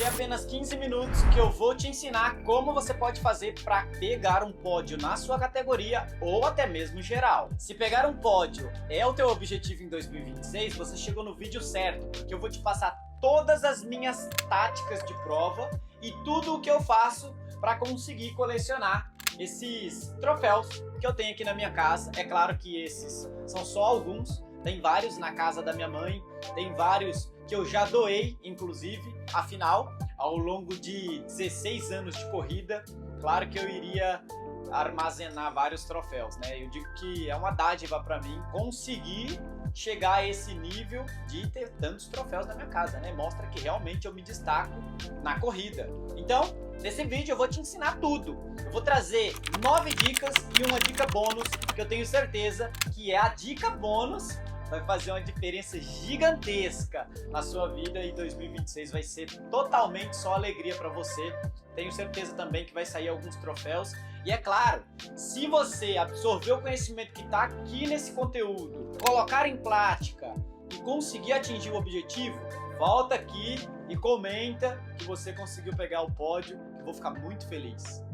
apenas 15 minutos que eu vou te ensinar como você pode fazer para pegar um pódio na sua categoria ou até mesmo geral. Se pegar um pódio é o teu objetivo em 2026, você chegou no vídeo certo, porque eu vou te passar todas as minhas táticas de prova e tudo o que eu faço para conseguir colecionar esses troféus que eu tenho aqui na minha casa. É claro que esses são só alguns, tem vários na casa da minha mãe, tem vários que eu já doei, inclusive. Afinal, ao longo de 16 anos de corrida, claro que eu iria armazenar vários troféus, né? Eu digo que é uma dádiva para mim conseguir chegar a esse nível de ter tantos troféus na minha casa, né? Mostra que realmente eu me destaco na corrida. Então, nesse vídeo eu vou te ensinar tudo. Eu vou trazer 9 dicas e uma dica bônus, que eu tenho certeza que é a dica bônus vai fazer uma diferença gigantesca na sua vida e 2026 vai ser totalmente só alegria para você. Tenho certeza também que vai sair alguns troféus. E é claro, se você absorver o conhecimento que está aqui nesse conteúdo, colocar em prática e conseguir atingir o objetivo, volta aqui e comenta que você conseguiu pegar o pódio, que eu vou ficar muito feliz.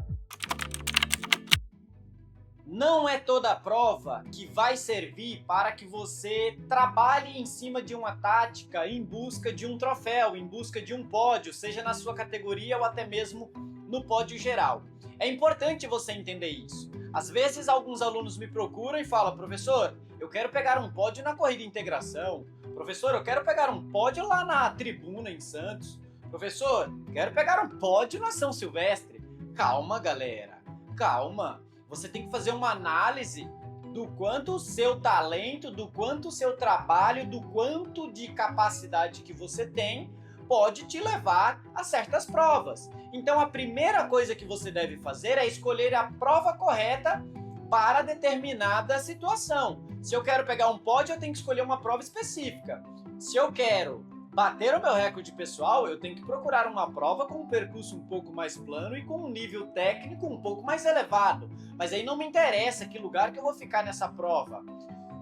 Não é toda a prova que vai servir para que você trabalhe em cima de uma tática em busca de um troféu, em busca de um pódio, seja na sua categoria ou até mesmo no pódio geral. É importante você entender isso. Às vezes alguns alunos me procuram e falam: professor, eu quero pegar um pódio na corrida integração. Professor, eu quero pegar um pódio lá na tribuna em Santos. Professor, quero pegar um pódio na São Silvestre. Calma, galera, calma. Você tem que fazer uma análise do quanto o seu talento, do quanto o seu trabalho, do quanto de capacidade que você tem pode te levar a certas provas. Então a primeira coisa que você deve fazer é escolher a prova correta para determinada situação. Se eu quero pegar um pódio, eu tenho que escolher uma prova específica. Se eu quero bater o meu recorde pessoal, eu tenho que procurar uma prova com um percurso um pouco mais plano e com um nível técnico um pouco mais elevado. Mas aí não me interessa que lugar que eu vou ficar nessa prova.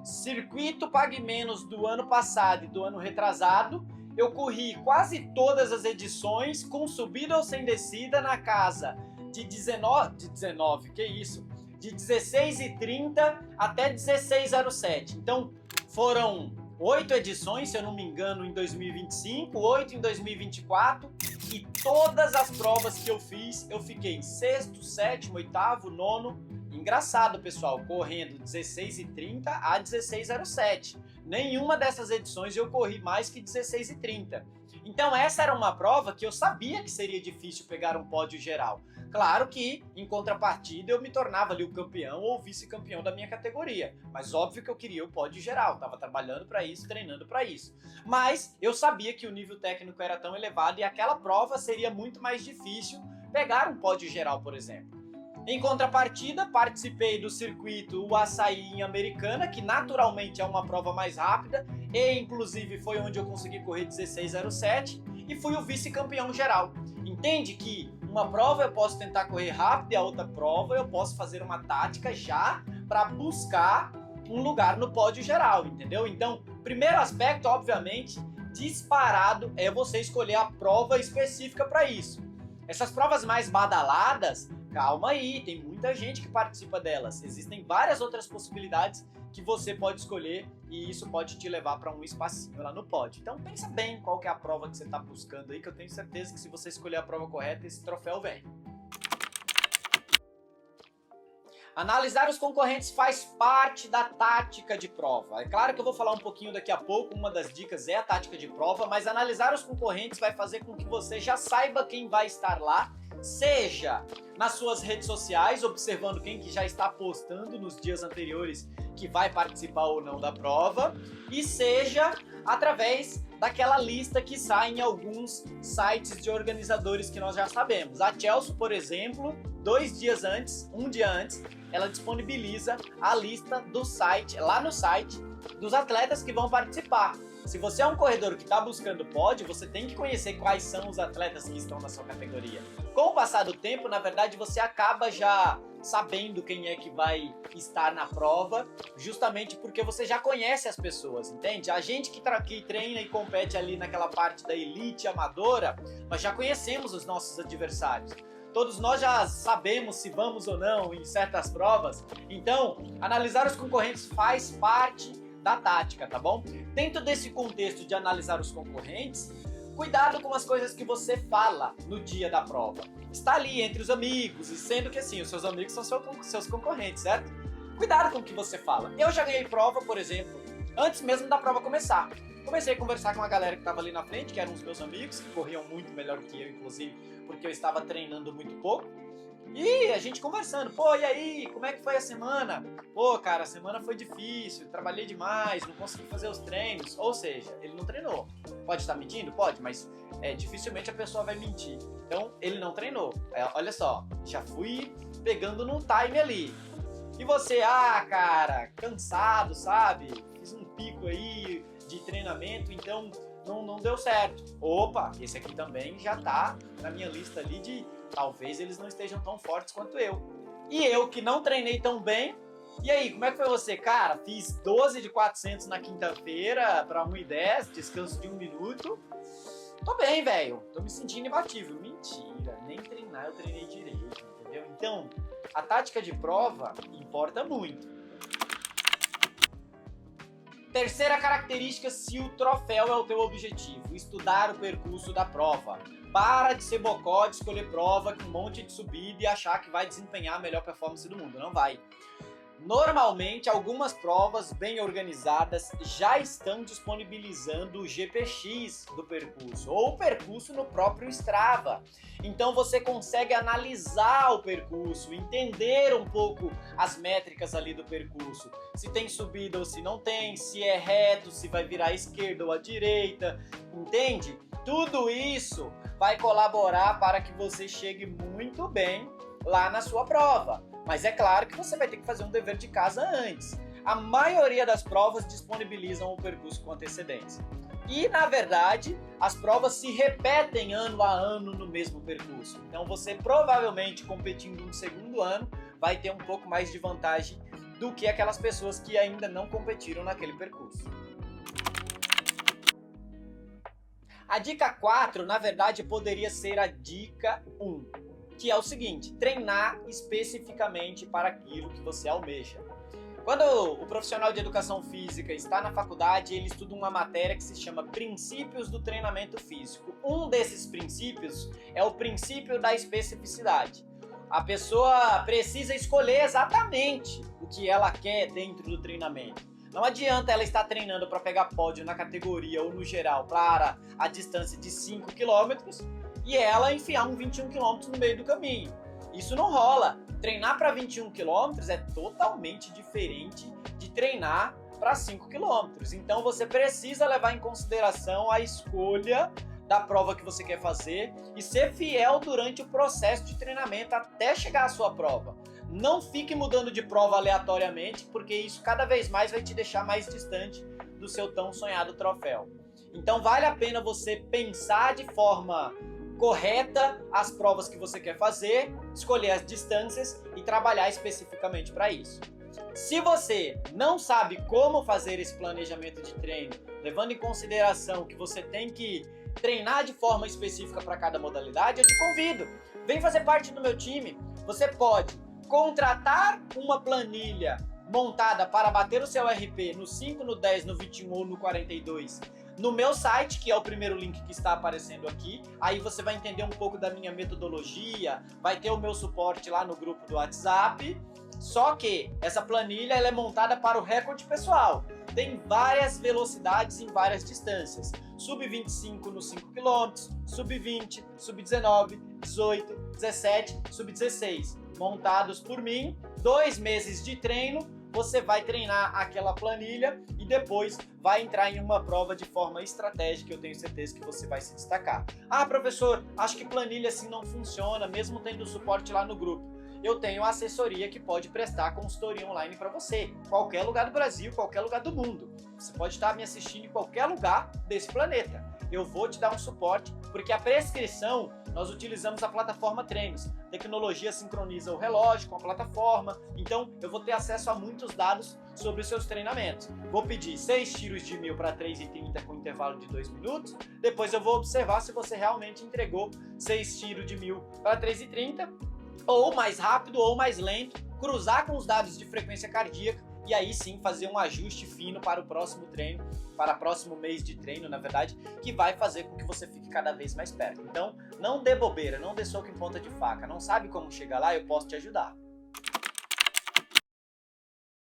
Circuito Pague Menos do ano passado e do ano retrasado, eu corri quase todas as edições com subida ou sem descida na casa de 16h30 até 16h07. Então foram 8 edições, se eu não me engano, em 2025, 8 em 2024, e todas as provas que eu fiz, eu fiquei em 6º, 7º, 8º, 9º. Engraçado, pessoal, correndo 16h30 a 16h07. Nenhuma dessas edições eu corri mais que 16h30. Então essa era uma prova que eu sabia que seria difícil pegar um pódio geral. Claro que, em contrapartida, eu me tornava ali o campeão ou vice-campeão da minha categoria. Mas óbvio que eu queria o pódio geral, estava trabalhando para isso, treinando para isso. Mas eu sabia que o nível técnico era tão elevado e aquela prova seria muito mais difícil pegar um pódio geral, por exemplo. Em contrapartida, participei do circuito o Açaí em Americana, que naturalmente é uma prova mais rápida, e inclusive foi onde eu consegui correr 16h07 e fui o vice-campeão geral. Entende que uma prova eu posso tentar correr rápido e a outra prova eu posso fazer uma tática já para buscar um lugar no pódio geral, entendeu? Então, primeiro aspecto, obviamente, disparado, é você escolher a prova específica para isso. Essas provas mais badaladas, calma aí, tem muita gente que participa delas. Existem várias outras possibilidades que você pode escolher e isso pode te levar para um espacinho lá no pódio. Então pensa bem qual que é a prova que você está buscando aí, que eu tenho certeza que se você escolher a prova correta, esse troféu vem. Analisar os concorrentes faz parte da tática de prova. É claro que eu vou falar um pouquinho daqui a pouco, uma das dicas é a tática de prova, mas analisar os concorrentes vai fazer com que você já saiba quem vai estar lá, seja nas suas redes sociais, observando quem que já está postando nos dias anteriores que vai participar ou não da prova, e seja através daquela lista que sai em alguns sites de organizadores que nós já sabemos. A Chelsea, por exemplo, um dia antes, ela disponibiliza a lista do site, lá no site, dos atletas que vão participar. Se você é um corredor que está buscando pódio, você tem que conhecer quais são os atletas que estão na sua categoria. Com o passar do tempo, na verdade, você acaba já sabendo quem é que vai estar na prova, justamente porque você já conhece as pessoas, entende? A gente que treina e compete ali naquela parte da elite amadora, nós já conhecemos os nossos adversários. Todos nós já sabemos se vamos ou não em certas provas, então analisar os concorrentes faz parte da tática, tá bom? Dentro desse contexto de analisar os concorrentes, cuidado com as coisas que você fala no dia da prova. Está ali entre os amigos, e sendo que assim, os seus amigos são seus concorrentes, certo? Cuidado com o que você fala. Eu já ganhei prova, por exemplo, antes mesmo da prova começar. Comecei a conversar com a galera que estava ali na frente, que eram os meus amigos, que corriam muito melhor que eu, inclusive, porque eu estava treinando muito pouco. E a gente conversando, pô, e aí, como é que foi a semana? Pô, cara, a semana foi difícil, trabalhei demais, não consegui fazer os treinos. Ou seja, ele não treinou. Pode estar mentindo? Pode, mas dificilmente a pessoa vai mentir. Então, ele não treinou. Olha só, já fui pegando no time ali. E você, cara, cansado, sabe? Fiz um pico aí de treinamento, então não deu certo. Opa, esse aqui também já tá na minha lista ali de talvez eles não estejam tão fortes quanto eu. E eu que não treinei tão bem, e aí, como é que foi você? Cara, fiz 12 de 400 na quinta-feira para 1,10, descanso de 1 minuto. Tô bem, velho. Tô me sentindo imbatível. Mentira, nem treinar eu treinei direito, entendeu? Então, a tática de prova importa muito. Terceira característica, se o troféu é o teu objetivo, estudar o percurso da prova. Para de ser bocó, de escolher prova com um monte de subida e achar que vai desempenhar a melhor performance do mundo. Não vai. Normalmente, algumas provas bem organizadas já estão disponibilizando o GPX do percurso, ou o percurso no próprio Strava. Então você consegue analisar o percurso, entender um pouco as métricas ali do percurso. Se tem subida ou se não tem, se é reto, se vai virar à esquerda ou à direita, entende? Tudo isso vai colaborar para que você chegue muito bem lá na sua prova. Mas é claro que você vai ter que fazer um dever de casa antes. A maioria das provas disponibilizam o percurso com antecedência. E, na verdade, as provas se repetem ano a ano no mesmo percurso. Então, você provavelmente, competindo no segundo ano, vai ter um pouco mais de vantagem do que aquelas pessoas que ainda não competiram naquele percurso. A dica 4, na verdade, poderia ser a dica 1. Que é o seguinte, treinar especificamente para aquilo que você almeja. Quando o profissional de educação física está na faculdade, ele estuda uma matéria que se chama Princípios do Treinamento Físico. Um desses princípios é o princípio da especificidade. A pessoa precisa escolher exatamente o que ela quer dentro do treinamento. Não adianta ela estar treinando para pegar pódio na categoria ou no geral para a distância de 5 km e ela enfiar um 21 km no meio do caminho. Isso não rola. Treinar para 21 km é totalmente diferente de treinar para 5 km. Então você precisa levar em consideração a escolha da prova que você quer fazer e ser fiel durante o processo de treinamento até chegar à sua prova. Não fique mudando de prova aleatoriamente, porque isso cada vez mais vai te deixar mais distante do seu tão sonhado troféu. Então vale a pena você pensar de forma correta as provas que você quer fazer, escolher as distâncias e trabalhar especificamente para isso. Se você não sabe como fazer esse planejamento de treino, levando em consideração que você tem que treinar de forma específica para cada modalidade, eu te convido, vem fazer parte do meu time. Você pode contratar uma planilha montada para bater o seu RP no 5, no 10, no 21 ou no 42 no meu site, que é o primeiro link que está aparecendo aqui. Aí você vai entender um pouco da minha metodologia, vai ter o meu suporte lá no grupo do WhatsApp. Só que essa planilha ela é montada para o recorde pessoal. Tem várias velocidades em várias distâncias. Sub-25 nos 5 km, sub-20, sub-19, 18, 17, sub-16. Montados por mim, 2 meses de treino. Você vai treinar aquela planilha e depois vai entrar em uma prova de forma estratégica. Eu tenho certeza que você vai se destacar. Ah, professor, acho que planilha assim não funciona, mesmo tendo suporte lá no grupo. Eu tenho assessoria que pode prestar consultoria online para você. Qualquer lugar do Brasil, qualquer lugar do mundo. Você pode estar me assistindo em qualquer lugar desse planeta. eu vou te dar um suporte, porque a prescrição nós utilizamos a plataforma Treinos. Tecnologia sincroniza o relógio com a plataforma, então eu vou ter acesso a muitos dados sobre os seus treinamentos. Vou pedir 6 tiros de 1000 para 3,30 com intervalo de 2 minutos, depois eu vou observar se você realmente entregou 6 tiros de 1000 para 3,30, ou mais rápido ou mais lento, cruzar com os dados de frequência cardíaca e aí sim fazer um ajuste fino para o próximo treino, para o próximo mês de treino, na verdade, que vai fazer com que você fique cada vez mais perto. Então, não dê bobeira, não dê soco em ponta de faca. Não sabe como chegar lá? Eu posso te ajudar.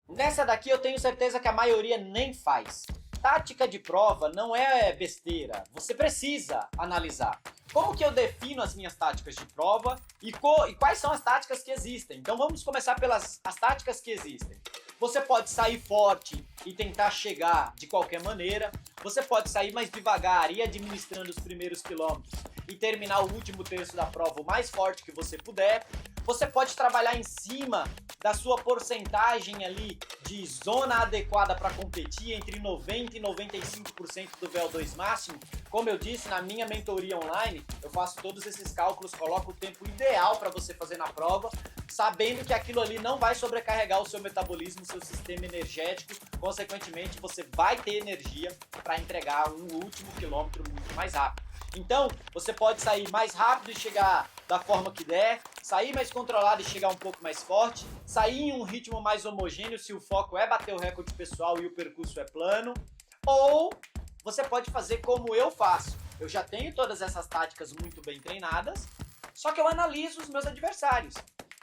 Nessa daqui eu tenho certeza que a maioria nem faz. Tática de prova não é besteira, você precisa analisar. Como que eu defino as minhas táticas de prova e quais são as táticas que existem? Então vamos começar pelas táticas que existem. Você pode sair forte e tentar chegar de qualquer maneira. Você pode sair mais devagar e ir administrando os primeiros quilômetros e terminar o último terço da prova o mais forte que você puder. Você pode trabalhar em cima da sua porcentagem ali de zona adequada para competir entre 90% e 95% do VO2 máximo. Como eu disse, na minha mentoria online, eu faço todos esses cálculos, coloco o tempo ideal para você fazer na prova, sabendo que aquilo ali não vai sobrecarregar o seu metabolismo, o seu sistema energético, consequentemente você vai ter energia para entregar um último quilômetro muito mais rápido. Então, você pode sair mais rápido e chegar da forma que der, sair mais controlado e chegar um pouco mais forte, sair em um ritmo mais homogêneo se o foco é bater o recorde pessoal e o percurso é plano, ou você pode fazer como eu faço. Eu já tenho todas essas táticas muito bem treinadas, só que eu analiso os meus adversários.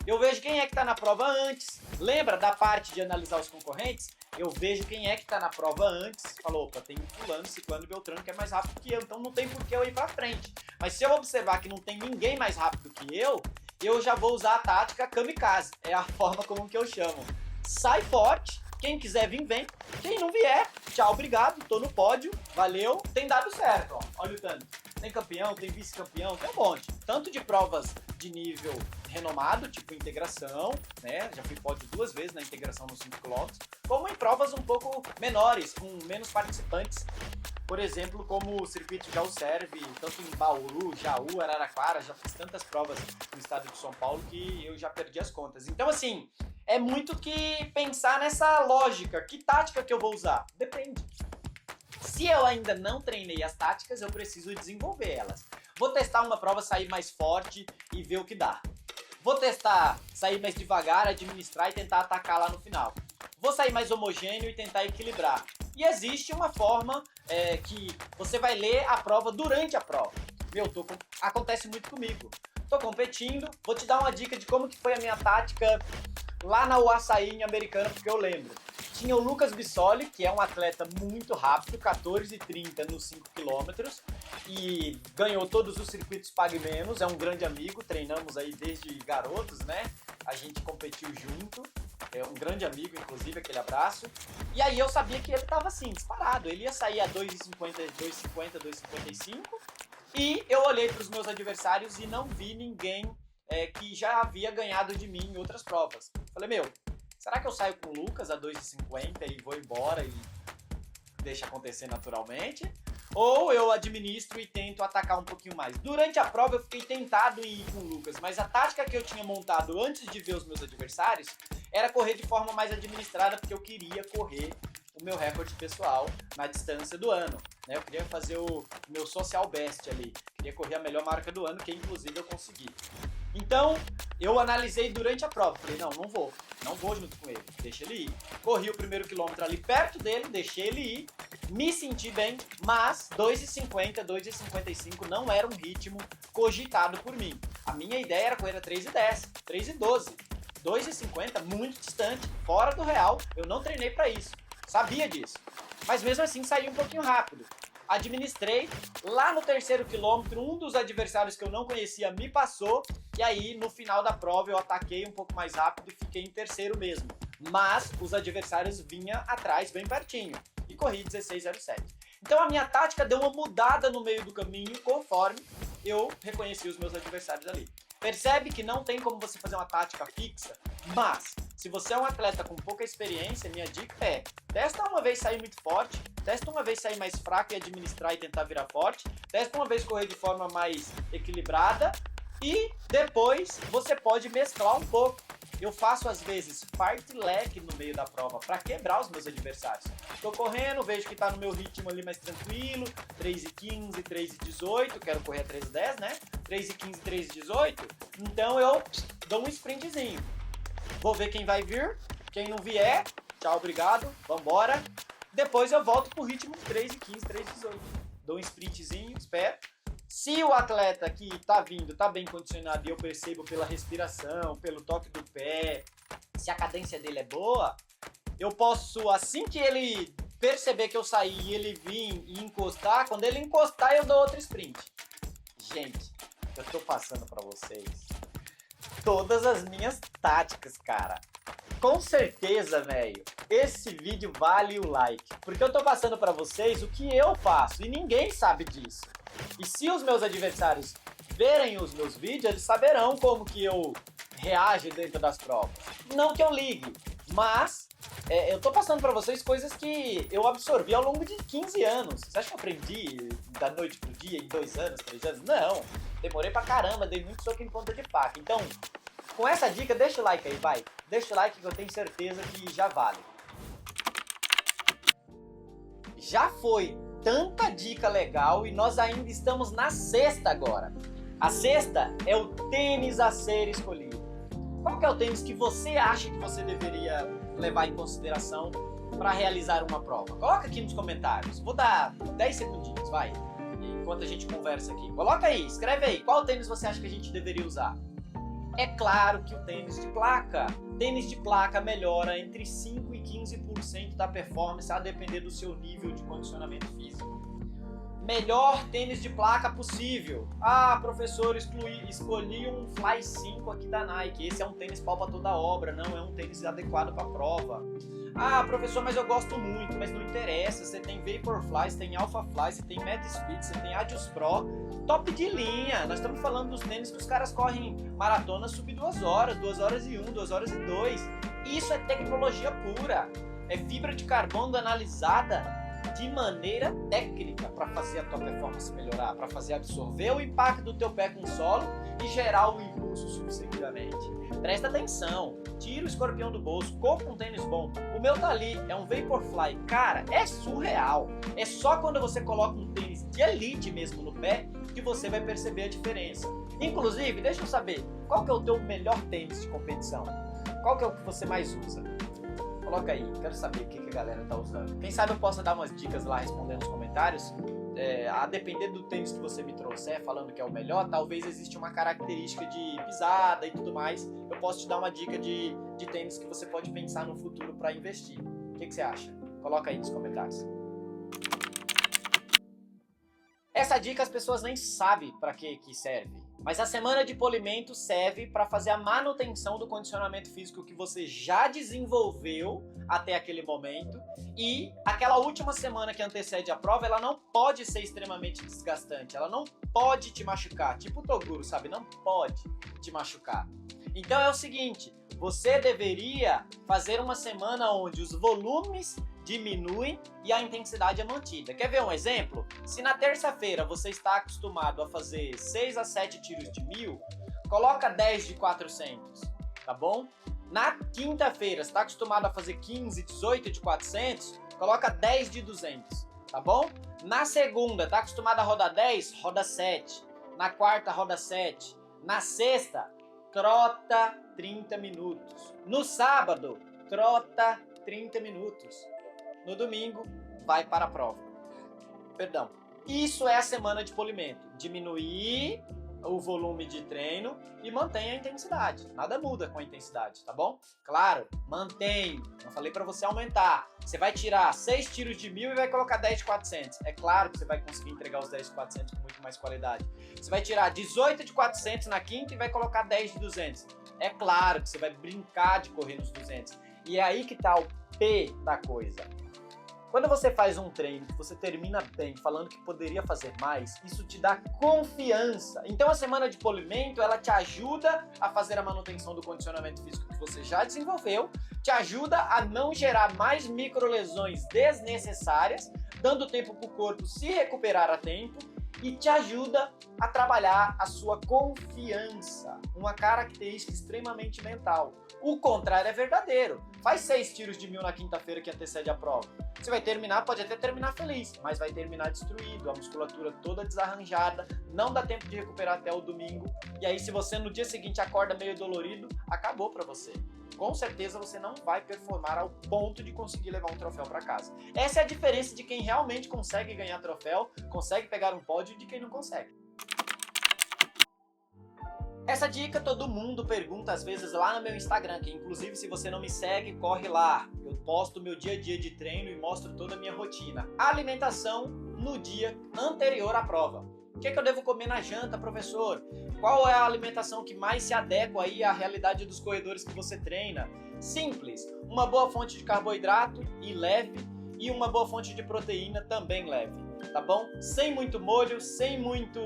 Eu vejo quem é que está na prova antes. Lembra da parte de analisar os concorrentes? Eu vejo quem é que está na prova antes. Falou, opa, tem fulano, ciclano e beltrano que é mais rápido que eu, então não tem por que eu ir para frente. Mas se eu observar que não tem ninguém mais rápido que eu já vou usar a tática kamikaze. É a forma como que eu chamo. Sai forte, quem quiser vir, vem. Quem não vier, tchau, obrigado, tô no pódio, valeu. Tem dado certo, ó. Olha o tanto. Tem campeão, tem vice-campeão, tem um monte. Tanto de provas de nível renomado, tipo integração, né? Já fui pódio 2 vezes na integração nos 5 km, como em provas um pouco menores, com menos participantes. Por exemplo, como o circuito já o serve, tanto em Bauru, Jaú, Araraquara, já fiz tantas provas no estado de São Paulo que eu já perdi as contas. Então, assim, é muito que pensar nessa lógica. Que tática que eu vou usar? Depende. Se eu ainda não treinei as táticas, eu preciso desenvolver elas. Vou testar uma prova, sair mais forte e ver o que dá. Vou testar sair mais devagar, administrar e tentar atacar lá no final. Vou sair mais homogêneo e tentar equilibrar. E existe uma forma que você vai ler a prova durante a prova. Acontece muito comigo. Tô competindo, vou te dar uma dica de como que foi a minha tática lá na UASAI em Americana, porque eu lembro. Tinha o Lucas Bissoli, que é um atleta muito rápido, 14,30 nos 5 km, e ganhou todos os circuitos Pague Menos, é um grande amigo, treinamos aí desde garotos, né? A gente competiu junto, é um grande amigo, inclusive, aquele abraço. E aí eu sabia que ele estava assim, disparado, ele ia sair a 2,50, 2,50, 2,55, e eu olhei para os meus adversários e não vi ninguém que já havia ganhado de mim em outras provas. Falei, será que eu saio com o Lucas a 2,50 e vou embora e deixa acontecer naturalmente? Ou eu administro e tento atacar um pouquinho mais? Durante a prova eu fiquei tentado em ir com o Lucas, mas a tática que eu tinha montado antes de ver os meus adversários era correr de forma mais administrada, porque eu queria correr o meu recorde pessoal na distância do ano, né? Eu queria fazer o meu social best ali, queria correr a melhor marca do ano, que inclusive eu consegui. Então, eu analisei durante a prova, falei, não vou junto com ele, deixa ele ir. Corri o primeiro quilômetro ali perto dele, deixei ele ir, me senti bem, mas 2,50, 2,55 não era um ritmo cogitado por mim. A minha ideia era correr a 3,10, 3,12, 2,50 muito distante, fora do real, eu não treinei para isso, sabia disso. Mas mesmo assim saí um pouquinho rápido. Administrei, lá no terceiro quilômetro, um dos adversários que eu não conhecia me passou, e aí no final da prova eu ataquei um pouco mais rápido e fiquei em terceiro mesmo. Mas os adversários vinham atrás bem pertinho, e corri 16,07. Então a minha tática deu uma mudada no meio do caminho, conforme eu reconheci os meus adversários ali. Percebe que não tem como você fazer uma tática fixa, mas se você é um atleta com pouca experiência, minha dica é, testa uma vez sair muito forte, Testa uma vez sair mais fraco e administrar e tentar virar forte. Testa uma vez correr de forma mais equilibrada. E depois você pode mesclar um pouco. Eu faço às vezes fartlek no meio da prova para quebrar os meus adversários. Estou correndo, vejo que está no meu ritmo ali mais tranquilo, 3:15, 3:18, quero correr a 3:10, né? 3:15, 3:18, então eu dou um sprintzinho. Vou ver quem vai vir, quem não vier, tchau, obrigado, vambora. Depois eu volto pro ritmo 3:15, 3:18. Dou um sprintzinho, espero. Se o atleta que tá vindo tá bem condicionado e eu percebo pela respiração, pelo toque do pé, se a cadência dele é boa, eu posso, assim que ele perceber que eu saí e ele vir e encostar, quando ele encostar eu dou outro sprint. Gente, eu tô passando pra vocês todas as minhas táticas, cara. Com certeza, velho, esse vídeo vale o like, porque eu tô passando pra vocês o que eu faço e ninguém sabe disso. E se os meus adversários verem os meus vídeos, eles saberão como que eu reajo dentro das provas. Não que eu ligue, mas eu tô passando pra vocês coisas que eu absorvi ao longo de 15 anos. Você acha que eu aprendi da noite pro dia em 2 anos, 3 anos? Não, demorei pra caramba, dei muito soco em ponta de faca. Então, com essa dica, deixa o like aí, vai. Deixa o like que eu tenho certeza que já vale. Já foi tanta dica legal e nós ainda estamos na sexta agora. A sexta é o tênis a ser escolhido. Qual que é o tênis que você acha que você deveria levar em consideração para realizar uma prova? Coloca aqui nos comentários. Vou dar 10 segundinhos, vai. Enquanto a gente conversa aqui. Coloca aí, escreve aí. Qual tênis você acha que a gente deveria usar? É claro que o tênis de placa. Tênis de placa melhora entre 5% e 15% da performance a depender do seu nível de condicionamento físico. Melhor tênis de placa possível. Ah, professor, escolhi um Fly 5 aqui da Nike. Esse é um tênis pau pra toda obra, não é um tênis adequado para a prova. Ah, professor, mas eu gosto muito, mas não interessa. Você tem Vaporfly, você tem Alphafly, você tem Medspeed, você tem Adios Pro. Top de linha. Nós estamos falando dos tênis que os caras correm maratona sub 2 horas, 2 horas e 1, 2 horas e 2. Isso é tecnologia pura. É fibra de carbono analisada de maneira técnica para fazer a tua performance melhorar, para fazer absorver o impacto do teu pé com o solo e gerar o impulso subsequentemente. Presta atenção, tira o escorpião do bolso, compra um tênis bom. O meu tá ali, é um Vaporfly. Cara, é surreal. É só quando você coloca um tênis de elite mesmo no pé que você vai perceber a diferença. Inclusive, deixa eu saber, qual que é o teu melhor tênis de competição? Qual que é o que você mais usa? Coloca aí, quero saber o que a galera tá usando. Quem sabe eu possa dar umas dicas lá respondendo nos comentários. A depender do tênis que você me trouxer, falando que é o melhor, talvez exista uma característica de pisada e tudo mais. Eu posso te dar uma dica de tênis que você pode pensar no futuro para investir. O que você acha? Coloca aí nos comentários. Essa dica as pessoas nem sabem para que serve. Mas a semana de polimento serve para fazer a manutenção do condicionamento físico que você já desenvolveu até aquele momento. E aquela última semana que antecede a prova, ela não pode ser extremamente desgastante. Ela não pode te machucar. Tipo o Toguro, sabe? Não pode te machucar. Então é o seguinte, você deveria fazer uma semana onde os volumes diminuem e a intensidade é mantida. Quer ver um exemplo? Se na terça-feira você está acostumado a fazer 6 a 7 tiros de 1000, coloca 10 de 400, tá bom? Na quinta-feira, você está acostumado a fazer 15, 18 de 400, coloca 10 de 200, tá bom? Na segunda, está acostumado a rodar 10, roda 7. Na quarta, roda 7. Na sexta, trota 30 minutos. No sábado, trota 30 minutos. No domingo, vai para a prova. Perdão. Isso é a semana de polimento. Diminuir o volume de treino e mantém a intensidade. Nada muda com a intensidade, tá bom? Claro, mantém. Não falei para você aumentar. Você vai tirar 6 tiros de 1000 e vai colocar 10 de 400. É claro que você vai conseguir entregar os 10 de 400 com muito mais qualidade. Você vai tirar 18 de 400 na quinta e vai colocar 10 de 200. É claro que você vai brincar de correr nos 200. E é aí que tá o P da coisa. Quando você faz um treino que você termina bem, falando que poderia fazer mais, isso te dá confiança. Então a semana de polimento, ela te ajuda a fazer a manutenção do condicionamento físico que você já desenvolveu, te ajuda a não gerar mais microlesões desnecessárias, dando tempo para o corpo se recuperar a tempo, e te ajuda a trabalhar a sua confiança, uma característica extremamente mental. O contrário é verdadeiro. Faz 6 tiros de 1000 na quinta-feira que antecede a prova. Você vai terminar, pode até terminar feliz, mas vai terminar destruído, a musculatura toda desarranjada, não dá tempo de recuperar até o domingo, e aí se você no dia seguinte acorda meio dolorido, acabou pra você. Com certeza você não vai performar ao ponto de conseguir levar um troféu para casa. Essa é a diferença de quem realmente consegue ganhar troféu, consegue pegar um pódio, e de quem não consegue. Essa dica todo mundo pergunta às vezes lá no meu Instagram, que inclusive se você não me segue, corre lá. Eu posto meu dia a dia de treino e mostro toda a minha rotina. Alimentação no dia anterior à prova. O que eu devo comer na janta, professor? Qual é a alimentação que mais se adequa aí à realidade dos corredores que você treina? Simples, uma boa fonte de carboidrato e leve e uma boa fonte de proteína também leve, tá bom? Sem muito molho, sem muito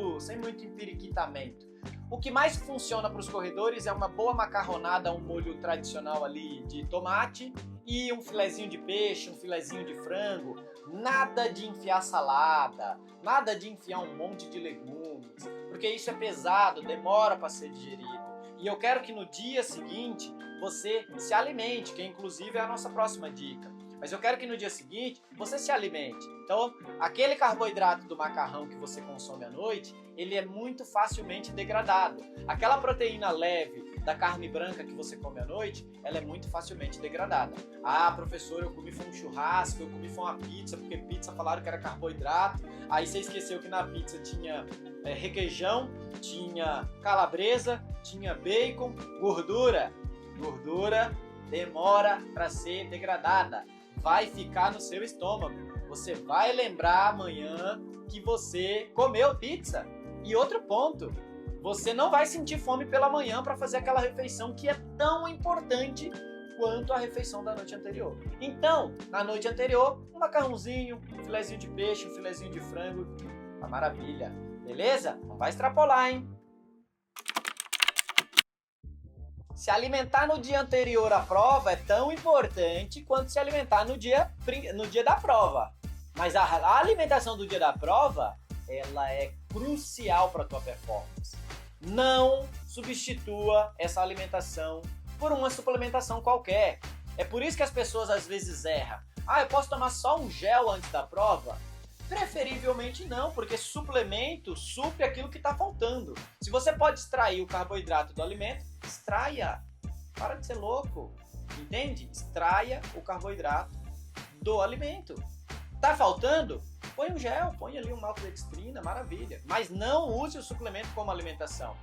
empiriquitamento. O que mais funciona para os corredores é uma boa macarronada, um molho tradicional ali de tomate e um filezinho de peixe, um filezinho de frango. Nada de enfiar salada, nada de enfiar um monte de legumes, porque isso é pesado, demora para ser digerido. E eu quero que no dia seguinte você se alimente, que inclusive é a nossa próxima dica. Mas eu quero que no dia seguinte você se alimente. Então, aquele carboidrato do macarrão que você consome à noite, ele é muito facilmente degradado. Aquela proteína leve da carne branca que você come à noite, ela é muito facilmente degradada. Ah, professor, eu comi foi um churrasco, eu comi foi uma pizza, porque pizza falaram que era carboidrato. Aí você esqueceu que na pizza tinha requeijão, tinha calabresa, tinha bacon, gordura. Gordura demora para ser degradada. Vai ficar no seu estômago. Você vai lembrar amanhã que você comeu pizza. E outro ponto, você não vai sentir fome pela manhã para fazer aquela refeição que é tão importante quanto a refeição da noite anterior. Então, na noite anterior, um macarrãozinho, um filezinho de peixe, um filezinho de frango, uma maravilha. Beleza? Não vai extrapolar, hein? Se alimentar no dia anterior à prova é tão importante quanto se alimentar no dia da prova. Mas a alimentação do dia da prova, ela é crucial para a tua performance. Não substitua essa alimentação por uma suplementação qualquer. É por isso que as pessoas às vezes erram. Ah, eu posso tomar só um gel antes da prova? Preferivelmente não, porque suplemento supre aquilo que está faltando. Se você pode extrair o carboidrato do alimento, extraia. Para de ser louco, entende? Extraia o carboidrato do alimento. Tá faltando? Põe um gel, põe ali uma maltodextrina, maravilha. Mas não use o suplemento como alimentação.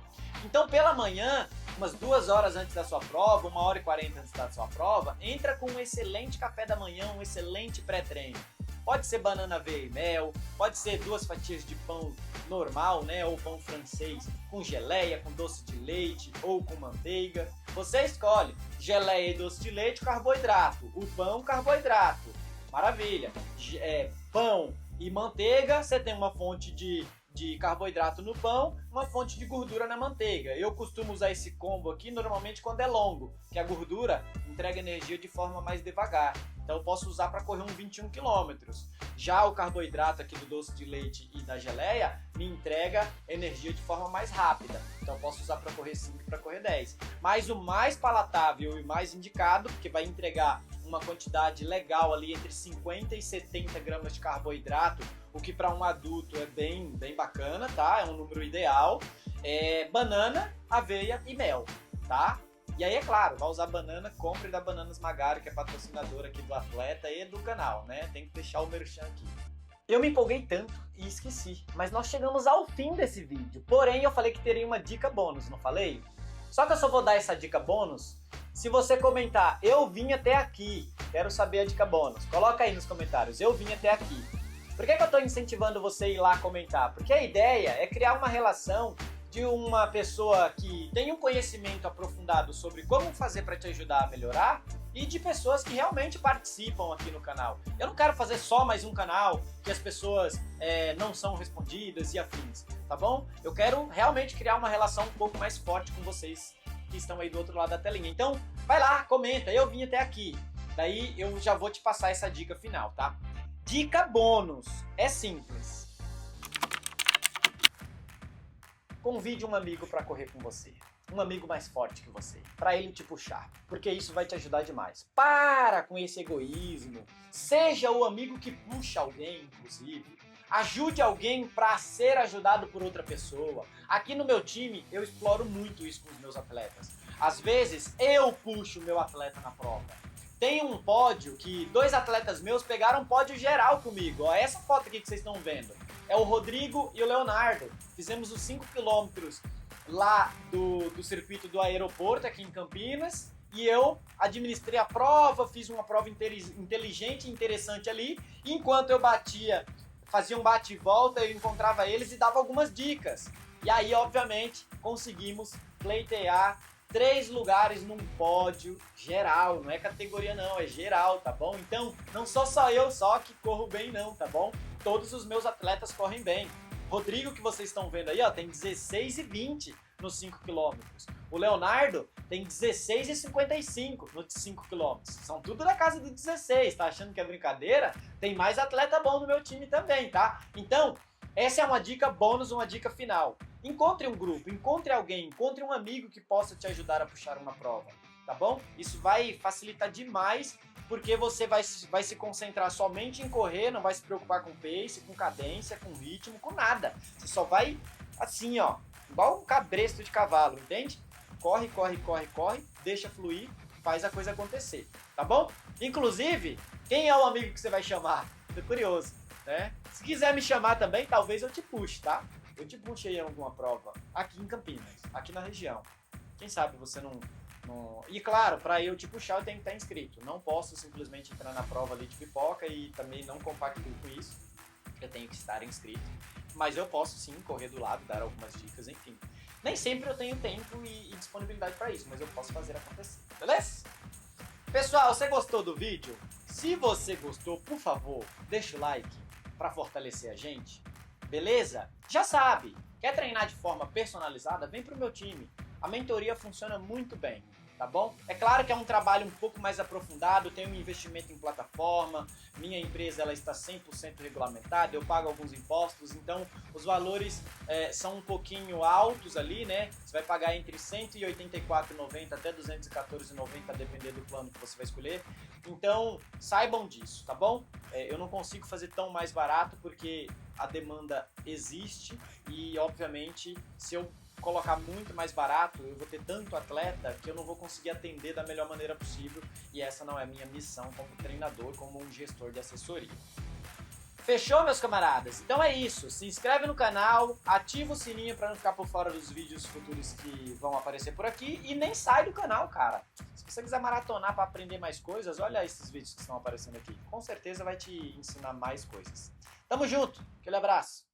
Então, pela manhã, umas 2 horas antes da sua prova, 1h40 antes da sua prova, entra com um excelente café da manhã, um excelente pré-treino. Pode ser banana, aveia e mel, pode ser 2 fatias de pão normal, né, ou pão francês com geleia, com doce de leite ou com manteiga. Você escolhe geleia e doce de leite, carboidrato. O pão, carboidrato. Maravilha. Pão e manteiga, você tem uma fonte de carboidrato no pão, uma fonte de gordura na manteiga. Eu costumo usar esse combo aqui normalmente quando é longo, que a gordura entrega energia de forma mais devagar. Então eu posso usar para correr uns 21 km. Já o carboidrato aqui do doce de leite e da geleia me entrega energia de forma mais rápida. Então eu posso usar para correr 5 e para correr 10. Mas o mais palatável e mais indicado, porque vai entregar uma quantidade legal ali entre 50 e 70 gramas de carboidrato, o que para um adulto é bem bacana, tá? É um número ideal. É banana, aveia e mel, tá? E aí, é claro, vai usar banana, compre da Bananas Magari, que é patrocinadora aqui do atleta e do canal, né? Tem que deixar o merchan aqui. Eu me empolguei tanto e esqueci, mas nós chegamos ao fim desse vídeo. Porém, eu falei que teria uma dica bônus, não falei? Só que eu só vou dar essa dica bônus se você comentar, eu vim até aqui, quero saber a dica bônus. Coloca aí nos comentários, eu vim até aqui. Por que eu estou incentivando você a ir lá comentar? Porque a ideia é criar uma relação de uma pessoa que tem um conhecimento aprofundado sobre como fazer para te ajudar a melhorar e de pessoas que realmente participam aqui no canal. Eu não quero fazer só mais um canal que as pessoas não são respondidas e afins, tá bom? Eu quero realmente criar uma relação um pouco mais forte com vocês que estão aí do outro lado da telinha. Então, vai lá, comenta, eu vim até aqui. Daí eu já vou te passar essa dica final, tá? Dica bônus, é simples. Convide um amigo para correr com você. Um amigo mais forte que você, para ele te puxar, porque isso vai te ajudar demais. Para com esse egoísmo, seja o amigo que puxa alguém, inclusive. Ajude alguém para ser ajudado por outra pessoa. Aqui no meu time, eu exploro muito isso com os meus atletas. Às vezes, eu puxo o meu atleta na prova. Tem um pódio que 2 atletas meus pegaram pódio geral comigo. Ó, essa foto aqui que vocês estão vendo é o Rodrigo e o Leonardo. Fizemos os 5 quilômetros lá do circuito do aeroporto aqui em Campinas, e eu administrei a prova, fiz uma prova inteligente e interessante ali, e enquanto eu fazia um bate e volta, eu encontrava eles e dava algumas dicas. E aí, obviamente, conseguimos pleitear 3 lugares num pódio geral, não é categoria não, é geral, tá bom? Então, não sou só eu só que corro bem não, tá bom? Todos os meus atletas correm bem. Rodrigo, que vocês estão vendo aí, ó, tem 16,20 nos 5 km. O Leonardo tem 16,55 nos 5 km. São tudo da casa do 16, tá achando que é brincadeira? Tem mais atleta bom no meu time também, tá? Então, essa é uma dica bônus, uma dica final. Encontre um grupo, encontre alguém, encontre um amigo que possa te ajudar a puxar uma prova, tá bom? Isso vai facilitar demais, porque você vai se concentrar somente em correr, não vai se preocupar com pace, com cadência, com ritmo, com nada. Você só vai assim, ó, igual um cabresto de cavalo, entende? Corre, corre, corre, corre, deixa fluir, faz a coisa acontecer, tá bom? Inclusive, quem é o amigo que você vai chamar? Tô curioso, né? Se quiser me chamar também, talvez eu te puxe, tá? Eu te puxe aí em alguma prova aqui em Campinas, aqui na região. Quem sabe você não... E claro, para eu te puxar eu tenho que estar inscrito. Não posso simplesmente entrar na prova ali de pipoca e também não compactuo com isso. Eu tenho que estar inscrito. Mas eu posso sim correr do lado, dar algumas dicas, enfim. Nem sempre eu tenho tempo e disponibilidade para isso, mas eu posso fazer acontecer, beleza? Pessoal, você gostou do vídeo? Se você gostou, por favor, deixa o like para fortalecer a gente, beleza? Já sabe, quer treinar de forma personalizada? Vem pro meu time. A mentoria funciona muito bem, tá bom? É claro que é um trabalho um pouco mais aprofundado, tem um investimento em plataforma, minha empresa ela está 100% regulamentada, eu pago alguns impostos, então os valores são um pouquinho altos ali, né? Você vai pagar entre R$ 184,90 até R$ 214,90, dependendo do plano que você vai escolher. Então, saibam disso, tá bom? Eu não consigo fazer tão mais barato porque a demanda existe e, obviamente, se eu colocar muito mais barato, eu vou ter tanto atleta que eu não vou conseguir atender da melhor maneira possível, e essa não é a minha missão como treinador, como um gestor de assessoria. Fechou, meus camaradas? Então é isso, se inscreve no canal, ativa o sininho para não ficar por fora dos vídeos futuros que vão aparecer por aqui, e nem sai do canal, cara. Se você quiser maratonar para aprender mais coisas, olha esses vídeos que estão aparecendo aqui, com certeza vai te ensinar mais coisas. Tamo junto, aquele abraço!